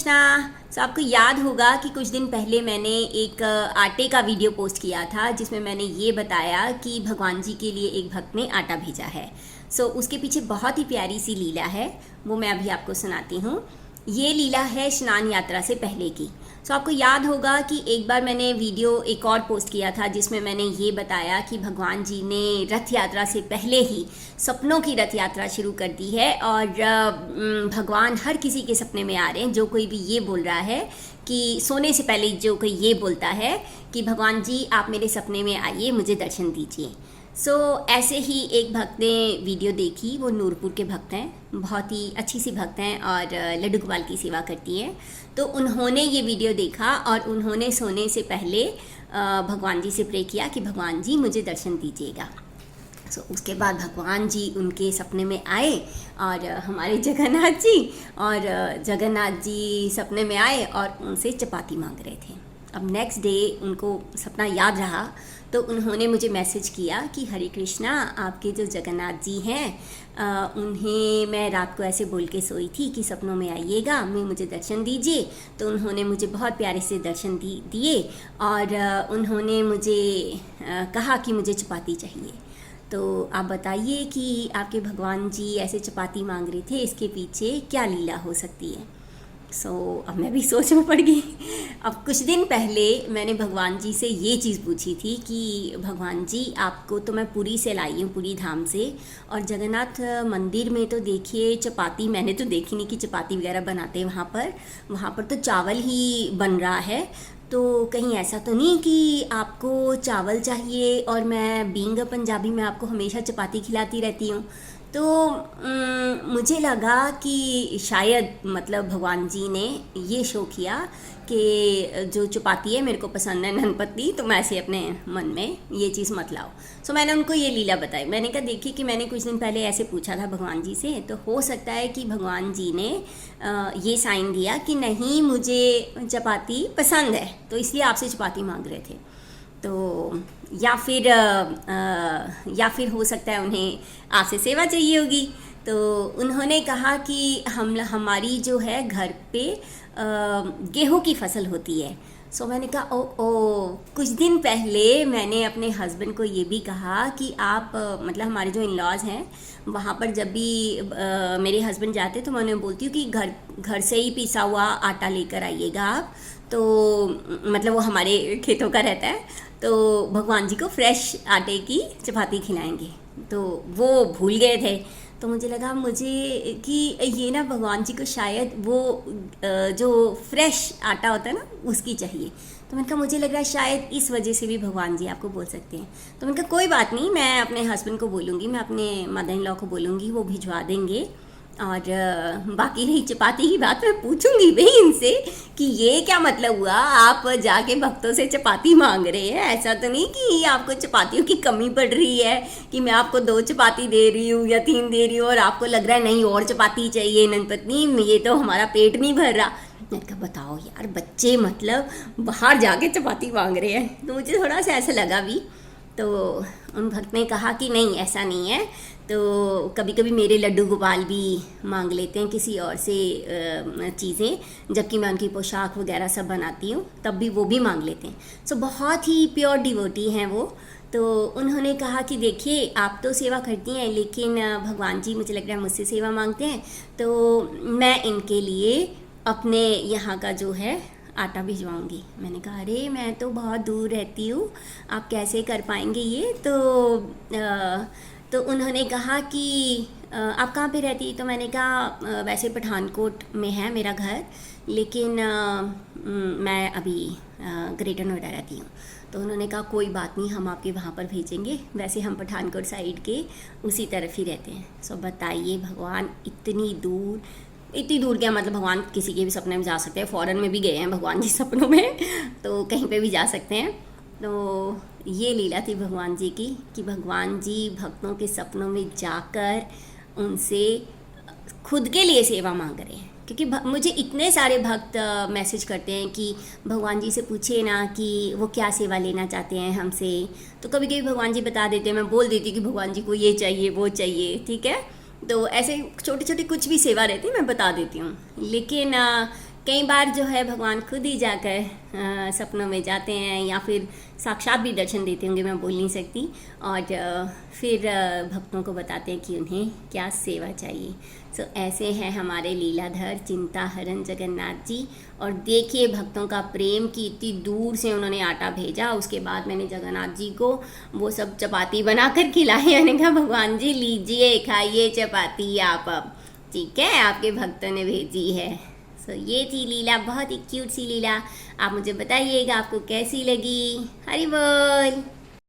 कृष्णा। तो आपको याद होगा कि कुछ दिन पहले मैंने एक आटे का वीडियो पोस्ट किया था जिसमें मैंने ये बताया कि भगवान जी के लिए एक भक्त ने आटा भेजा है। उसके पीछे बहुत ही प्यारी सी लीला है, वो मैं अभी आपको सुनाती हूँ। ये लीला है स्नान यात्रा से पहले की। आपको याद होगा कि एक बार मैंने वीडियो एक और पोस्ट किया था जिसमें मैंने ये बताया कि भगवान जी ने रथ यात्रा से पहले ही सपनों की रथ यात्रा शुरू कर दी है और भगवान हर किसी के सपने में आ रहे हैं। जो कोई भी ये बोल रहा है कि सोने से पहले जो कोई ये बोलता है कि भगवान जी आप मेरे सपने में आइए, मुझे दर्शन दीजिए। ऐसे ही एक भक्त ने वीडियो देखी, वो नूरपुर के भक्त हैं, बहुत ही अच्छी सी भक्त हैं और लड्डू गोपाल की सेवा करती हैं। तो उन्होंने ये वीडियो देखा और उन्होंने सोने से पहले भगवान जी से प्रे किया कि भगवान जी मुझे दर्शन दीजिएगा। उसके बाद भगवान जी उनके सपने में आए और हमारे जगन्नाथ जी सपने में आए और उनसे चपाती मांग रहे थे। अब नेक्स्ट डे उनको सपना याद रहा तो उन्होंने मुझे मैसेज किया कि हरे कृष्णा, आपके जो जगन्नाथ जी हैं उन्हें मैं रात को ऐसे बोल के सोई थी कि सपनों में आइएगा, मुझे दर्शन दीजिए। तो उन्होंने मुझे बहुत प्यारे से दर्शन दिए और उन्होंने मुझे कहा कि मुझे चपाती चाहिए। तो आप बताइए कि आपके भगवान जी ऐसे चपाती मांग रहे थे, इसके पीछे क्या लीला हो सकती है। अब मैं भी सोच में पड़ गई। अब कुछ दिन पहले मैंने भगवान जी से ये चीज़ पूछी थी कि भगवान जी आपको तो मैं पुरी से लाई हूँ, पुरी धाम से, और जगन्नाथ मंदिर में तो देखिए चपाती मैंने तो देखी नहीं कि चपाती वगैरह बनाते हैं वहाँ पर तो चावल ही बन रहा है। तो कहीं ऐसा तो नहीं कि आपको चावल चाहिए और मैं बीइंग अ पंजाबी मैं आपको हमेशा चपाती खिलाती रहती हूँ। तो मुझे लगा कि शायद मतलब भगवान जी ने ये शो किया कि जो चपाती है मेरे को पसंद है ननपत्ती, तो मैं ऐसे अपने मन में ये चीज़ मत लाओ। मैंने उनको ये लीला बताई। मैंने कहा देखिए कि मैंने कुछ दिन पहले ऐसे पूछा था भगवान जी से, तो हो सकता है कि भगवान जी ने ये साइन दिया कि नहीं मुझे चपाती पसंद है तो इसलिए आपसे चपाती मांग रहे थे। तो या फिर हो सकता है उन्हें आपसे सेवा चाहिए होगी। तो उन्होंने कहा कि हमारी जो है घर पे गेहूं की फसल होती है। मैंने कहा कुछ दिन पहले मैंने अपने हस्बैंड को ये भी कहा कि आप मतलब हमारे जो इन-लॉज हैं वहाँ पर जब भी मेरे हस्बैंड जाते तो मैं उन्हें बोलती हूँ कि घर से ही पिसा हुआ आटा लेकर आइएगा आप। तो मतलब वो हमारे खेतों का रहता है, तो भगवान जी को फ्रेश आटे की चपाती खिलाएंगे। तो वो भूल गए थे। तो मुझे लगा कि ये ना भगवान जी को शायद वो जो फ्रेश आटा होता है ना उसकी चाहिए। तो मैंने कहा मुझे लग रहा है शायद इस वजह से भी भगवान जी आपको बोल सकते हैं। तो मैंने कहा कोई बात नहीं, मैं अपने हस्बैंड को बोलूँगी, मैं अपने मदर इन लॉ को बोलूँगी, वो भिजवा देंगे। और बाकी रही चपाती की बात, मैं पूछूंगी भी इनसे कि ये क्या मतलब हुआ, आप जाके भक्तों से चपाती मांग रहे हैं। ऐसा तो नहीं कि आपको चपातियों की कमी पड़ रही है कि मैं आपको 2 चपाती दे रही हूँ या 3 दे रही हूँ और आपको लग रहा है नहीं और चपाती चाहिए ननपत्नी, ये तो हमारा पेट नहीं भर रहा। मैंने कहा बताओ यार, बच्चे मतलब बाहर जाके चपाती मांग रहे हैं। तो मुझे थोड़ा सा ऐसा लगा भी। तो उन भक्त ने कहा कि नहीं ऐसा नहीं है, तो कभी कभी मेरे लड्डू गोपाल भी मांग लेते हैं किसी और से चीज़ें, जबकि मैं उनकी पोशाक वगैरह सब बनाती हूँ तब भी वो भी मांग लेते हैं। बहुत ही प्योर डिवोटी हैं वो। तो उन्होंने कहा कि देखिए आप तो सेवा करती हैं लेकिन भगवान जी मुझे लग रहा है मुझसे सेवा मांगते हैं, तो मैं इनके लिए अपने यहाँ का जो है आटा भिजवाऊंगी। मैंने कहा अरे मैं तो बहुत दूर रहती हूँ, आप कैसे कर पाएंगे ये। तो उन्होंने कहा कि आप कहाँ पे रहती। तो मैंने कहा वैसे पठानकोट में है मेरा घर, लेकिन मैं अभी ग्रेटर नोएडा रहती हूँ। तो उन्होंने कहा कोई बात नहीं, हम आपके वहाँ पर भेजेंगे, वैसे हम पठानकोट साइड के उसी तरफ ही रहते हैं। बताइए भगवान इतनी दूर क्या, मतलब भगवान किसी के भी सपने में जा सकते हैं। फॉरेन में भी गए हैं भगवान जी सपनों में, तो कहीं पे भी जा सकते हैं। तो ये लीला थी भगवान जी की कि भगवान जी भक्तों के सपनों में जाकर उनसे खुद के लिए सेवा मांग रहे हैं। क्योंकि मुझे इतने सारे भक्त मैसेज करते हैं कि भगवान जी से पूछे ना कि वो क्या सेवा लेना चाहते हैं हमसे। तो कभी कभी भगवान जी बता देते हैं, मैं बोल देती हूँ कि भगवान जी को ये चाहिए वो चाहिए, ठीक है। तो ऐसे छोटी छोटी कुछ भी सेवा रहती है मैं बता देती हूँ। लेकिन कई बार जो है भगवान खुद ही जाकर सपनों में जाते हैं या फिर साक्षात भी दर्शन देते होंगे, मैं बोल नहीं सकती। और फिर भक्तों को बताते हैं कि उन्हें क्या सेवा चाहिए। सो ऐसे हैं हमारे लीलाधर चिंता हरण जगन्नाथ जी। और देखिए भक्तों का प्रेम कि इतनी दूर से उन्होंने आटा भेजा, उसके बाद मैंने जगन्नाथ जी को वो सब चपाती बनाकर खिलाई। मैंने कहा भगवान जी लीजिए खाइए चपाती आप, अब ठीक है आपके भक्तों ने भेजी है। सो ये थी लीला, बहुत ही क्यूट सी लीला। आप मुझे बताइएगा आपको कैसी लगी। हरि बोल।